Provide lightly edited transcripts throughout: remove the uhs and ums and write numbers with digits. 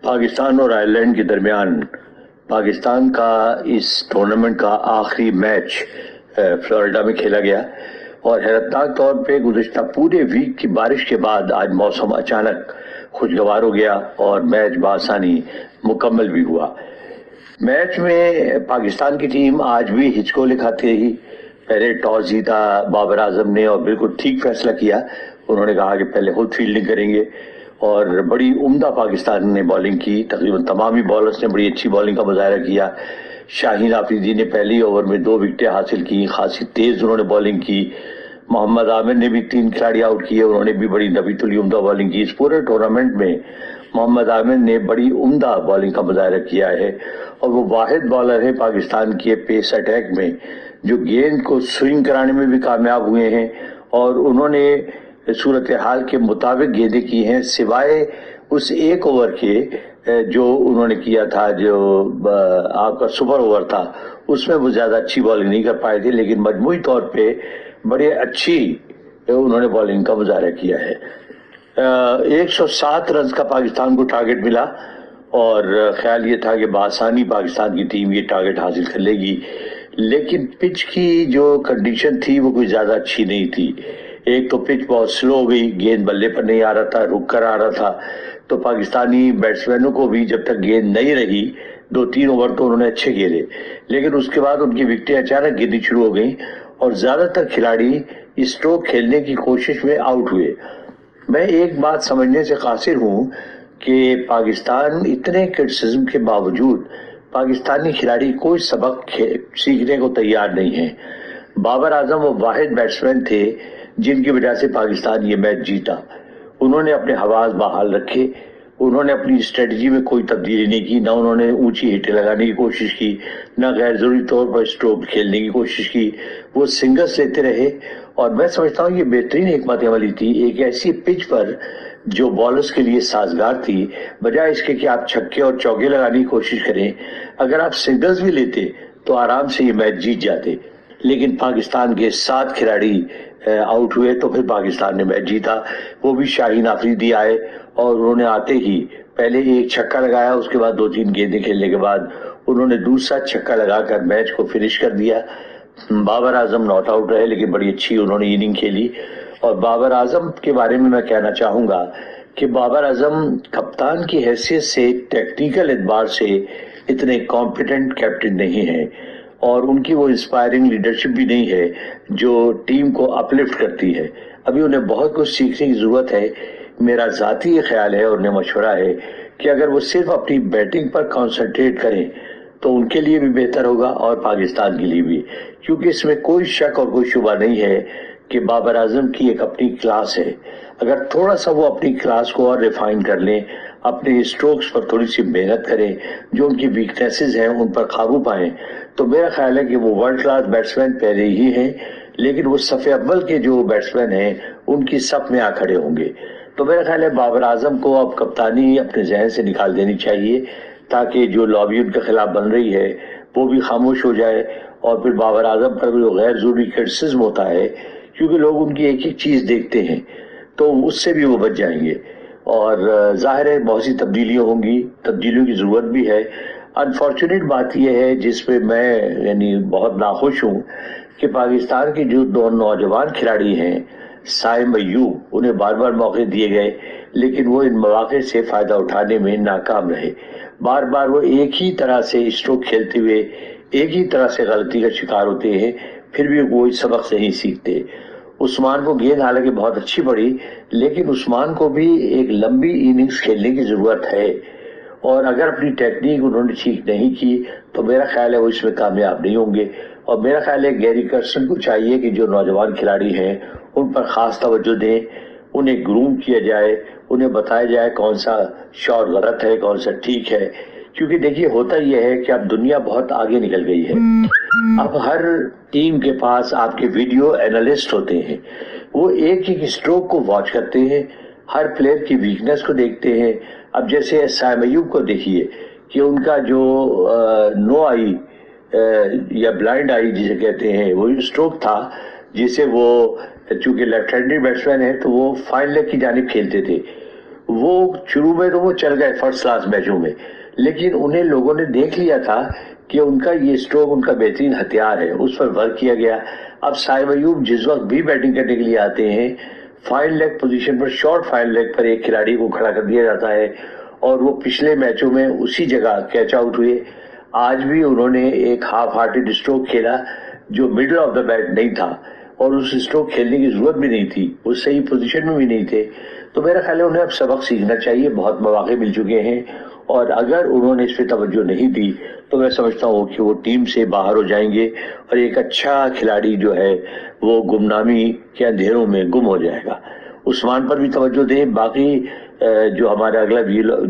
پاکستان اور آئرلینڈ کے درمیان پاکستان کا اس ٹورنامنٹ کا آخری میچ فلوریڈا میں کھیلا گیا اور حیرتناک طور پہ گزشتہ پورے ویک کی بارش کے بعد آج موسم اچانک خوشگوار ہو گیا اور میچ بآسانی مکمل بھی ہوا۔ میچ میں پاکستان کی ٹیم آج بھی ہچکولے کھاتی رہی۔ پہلے ٹاس جیتا بابر اعظم نے اور بالکل ٹھیک فیصلہ کیا۔ انہوں نے کہا کہ پہلے خود فیلڈنگ کریں گے اور بڑی عمدہ پاکستان نے بالنگ کی۔ تقریباً تمام ہی بالرز نے بڑی اچھی بالنگ کا مظاہرہ کیا۔ شاہین آفریدی نے پہلی اوور میں 2 وکٹیں حاصل کی، خاصی تیز انہوں نے بالنگ کی۔ محمد عامر نے بھی 3 کھلاڑی آؤٹ کیے، انہوں نے بھی بڑی نبی تلی عمدہ بالنگ کی۔ اس پورے ٹورنامنٹ میں محمد عامر نے بڑی عمدہ بالنگ کا مظاہرہ کیا ہے اور وہ واحد بالر ہے پاکستان کے پیس اٹیک میں جو گیند کو سوئنگ کرانے میں بھی کامیاب ہوئے ہیں اور انہوں نے صورتحال کے مطابق گیندیں کی ہیں، سوائے اس 1 اوور کے جو انہوں نے کیا تھا، جو آپ کا سپر اوور تھا، اس میں وہ زیادہ اچھی بالنگ نہیں کر پائے تھے، لیکن مجموعی طور پہ بڑے اچھی انہوں نے بالنگ کا مظاہرہ کیا ہے۔ 107 رنز کا پاکستان کو ٹارگٹ ملا اور خیال یہ تھا کہ بآسانی پاکستان کی ٹیم یہ ٹارگٹ حاصل کر لے گی، لیکن پچ کی جو کنڈیشن تھی وہ کوئی زیادہ اچھی نہیں تھی۔ ایک تو پچ بہت سلو ہو گئی، گیند بلے پر نہیں آ رہا تھا، رک کر آ رہا تھا، تو پاکستانی بیٹسمینوں کو بھی جب تک گیند نہیں رہی 2-3 اوور تو انہوں نے اچھے کھیلے، لیکن اس کے بعد ان کی وکٹیں اچانک گرنی شروع ہو گئیں اور زیادہ تر کھلاڑی اسٹروک کھیلنے کی کوشش میں آؤٹ ہوئے۔ میں ایک بات سمجھنے سے قاصر ہوں کہ پاکستان اتنے کرٹیسزم کے باوجود پاکستانی کھلاڑی کوئی سبق سیکھنے کو تیار نہیں ہے۔ بابر اعظم وہ واحد بیٹسمین تھے جن کی وجہ سے پاکستان یہ میچ جیتا۔ انہوں نے اپنے حواس بحال رکھے، انہوں نے اپنی اسٹریٹجی میں کوئی تبدیلی نہیں کی، نہ انہوں نے اونچی ہٹیں لگانے کی کوشش کی، نہ غیر ضروری طور پر اسٹروک کھیلنے کی کوشش کی، وہ سنگلز لیتے رہے اور میں سمجھتا ہوں یہ بہترین حکمت عملی تھی ایک ایسی پچ پر جو بالرز کے لیے سازگار تھی، بجائے اس کے کہ آپ چھکے اور چوکے لگانے کی کوشش کریں۔ اگر آپ سنگلز بھی لیتے تو آرام سے یہ میچ جیت جاتے، لیکن پاکستان کے 7 کھلاڑی آؤٹ ہوئے تو پھر پاکستان نے میچ جیتا۔ وہ بھی شاہین آفریدی آئے اور انہوں نے آتے ہی پہلے ایک چھکا لگایا، اس کے بعد 2-3 گیندیں کھیلنے کے بعد انہوں نے دوسرا چھکا لگا کر میچ کو فنش کر دیا۔ بابر اعظم ناٹ آؤٹ رہے لیکن بڑی اچھی انہوں نے اننگ کھیلی۔ اور بابر اعظم کے بارے میں کہنا چاہوں گا کہ بابر اعظم کپتان کی حیثیت سے ٹیکنیکل اعتبار سے اتنے کمپیٹنٹ کیپٹن نہیں ہیں اور ان کی وہ انسپائرنگ لیڈرشپ بھی نہیں ہے جو ٹیم کو اپلفٹ کرتی ہے۔ ابھی انہیں بہت کچھ سیکھنے کی ضرورت ہے۔ میرا ذاتی یہ خیال ہے اور انہیں مشورہ ہے کہ اگر وہ صرف اپنی بیٹنگ پر کانسنٹریٹ کریں تو ان کے لیے بھی بہتر ہوگا اور پاکستان کے لیے بھی، کیونکہ اس میں کوئی شک اور کوئی شبہ نہیں ہے کہ بابر اعظم کی ایک اپنی کلاس ہے۔ اگر تھوڑا سا وہ اپنی کلاس کو اور ریفائن کر لیں، اپنے اسٹروکس پر تھوڑی سی محنت کریں، جو ان کی ویکنیسز ہیں ان پر قابو پائیں، تو میرا خیال ہے کہ وہ ورلڈ کلاس بیٹسمین پہلے ہی ہیں، لیکن وہ صف اول کے جو بیٹسمین ہیں ان کی صف میں آ کھڑے ہوں گے۔ تو میرا خیال ہے بابر اعظم کو اب کپتانی اپنے ذہن سے نکال دینی چاہیے تاکہ جو لابی ان کے خلاف بن رہی ہے وہ بھی خاموش ہو جائے اور پھر بابر اعظم پر جو غیر ضروری کرٹیسزم ہوتا ہے، کیونکہ لوگ ان کی ایک ایک چیز دیکھتے ہیں تو اس سے بھی وہ بچ جائیں گے۔ اور ظاہر ہے بہت سی تبدیلیاں ہوں گی، تبدیلیوں کی ضرورت بھی ہے۔ انفارچونیٹ بات یہ ہے جس پہ میں بہت ناخوش ہوں کہ پاکستان کے جو 2 نوجوان کھلاڑی ہیں سائم ایوب، انہیں بار بار موقع دیے گئے لیکن وہ ان مواقع سے فائدہ اٹھانے میں ناکام رہے۔ بار بار وہ ایک ہی طرح سے اسٹروک کھیلتے ہوئے ایک ہی طرح سے غلطی کا شکار ہوتے ہیں، پھر بھی کوئی سبق نہیں سیکھتے۔ عثمان کو گیند حالانکہ بہت اچھی پڑی لیکن عثمان کو بھی ایک لمبی اننگز کھیلنے کی ضرورت ہے اور اگر اپنی ٹیکنیک انہوں نے ٹھیک نہیں کی تو میرا خیال ہے وہ اس میں کامیاب نہیں ہوں گے۔ اور میرا خیال ہے گیری کرسٹن کو چاہیے کہ جو نوجوان کھلاڑی ہیں ان پر خاص توجہ دیں، انہیں گروم کیا جائے، انہیں بتایا جائے کون سا شاٹ غلط ہے کون سا ٹھیک ہے، کیونکہ دیکھیے ہوتا یہ ہے کہ اب دنیا بہت آگے نکل گئی ہے۔ اب ہر ٹیم کے پاس آپ کے ویڈیو اینالسٹ ہوتے ہیں، وہ ایک ایک اسٹروک کو واچ کرتے ہیں، ہر پلیئر کی ویکنس کو دیکھتے ہیں۔ اب جیسے سائم ایوب کو دیکھیے کہ ان کا جو نو آئی یا بلائنڈ آئی جسے کہتے ہیں وہ اسٹروک تھا جسے وہ چونکہ لیفٹ ہینڈڈ بیٹسمین ہے تو وہ فائن لیگ کی جانب کھیلتے تھے، وہ شروع میں تو وہ چل گئے فرسٹ کلاس میچوں میں، لیکن انہیں لوگوں نے دیکھ لیا تھا کہ ان کا یہ اسٹروک ان کا بہترین ہتھیار ہے، اس پر ورک کیا گیا۔ اب شعیب ایوب جس وقت بھی بیٹنگ کرنے کے لیے آتے ہیں، فائن لیگ پوزیشن پر، شارٹ فائن لیگ پر ایک کھلاڑی کو کھڑا کر دیا جاتا ہے، اور وہ پچھلے میچوں میں اسی جگہ کیچ آؤٹ ہوئے۔ آج بھی انہوں نے ایک ہاف ہارٹڈ اسٹروک کھیلا جو مڈل آف دا بیٹ نہیں تھا، اور اس اسٹروک کھیلنے کی ضرورت بھی نہیں تھی، وہ صحیح پوزیشن میں بھی نہیں تھے۔ تو میرا خیال ہے انہیں اب سبق سیکھنا چاہیے، بہت مواقع مل چکے ہیں، اور اگر انہوں نے اس پہ توجہ نہیں دی تو میں سمجھتا ہوں کہ وہ ٹیم سے باہر ہو جائیں گے، اور ایک اچھا کھلاڑی جو ہے وہ گمنامی کے اندھیروں میں گم ہو جائے گا۔ عثمان پر بھی توجہ دیں۔ باقی جو ہمارا اگلا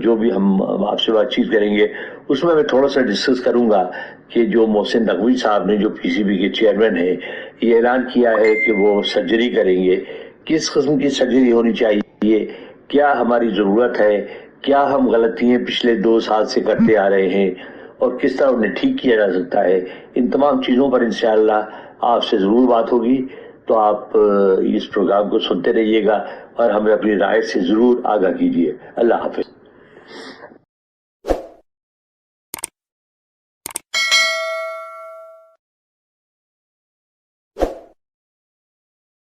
جو بھی ہم آپ سے بات چیت کریں گے اس میں تھوڑا سا ڈسکس کروں گا کہ جو محسن نقوی صاحب نے، جو پی سی بی کے چیئرمین ہیں، یہ اعلان کیا ہے کہ وہ سرجری کریں گے۔ کس قسم کی سرجری ہونی چاہیے، کیا ہماری ضرورت ہے، کیا ہم غلطیاں پچھلے 2 سال سے کرتے آ رہے ہیں، اور کس طرح انہیں ٹھیک کیا جا سکتا ہے، ان تمام چیزوں پر انشاءاللہ آپ سے ضرور بات ہوگی۔ تو آپ اس پروگرام کو سنتے رہیے گا اور ہمیں اپنی رائے سے ضرور آگاہ کیجیے۔ اللہ حافظ۔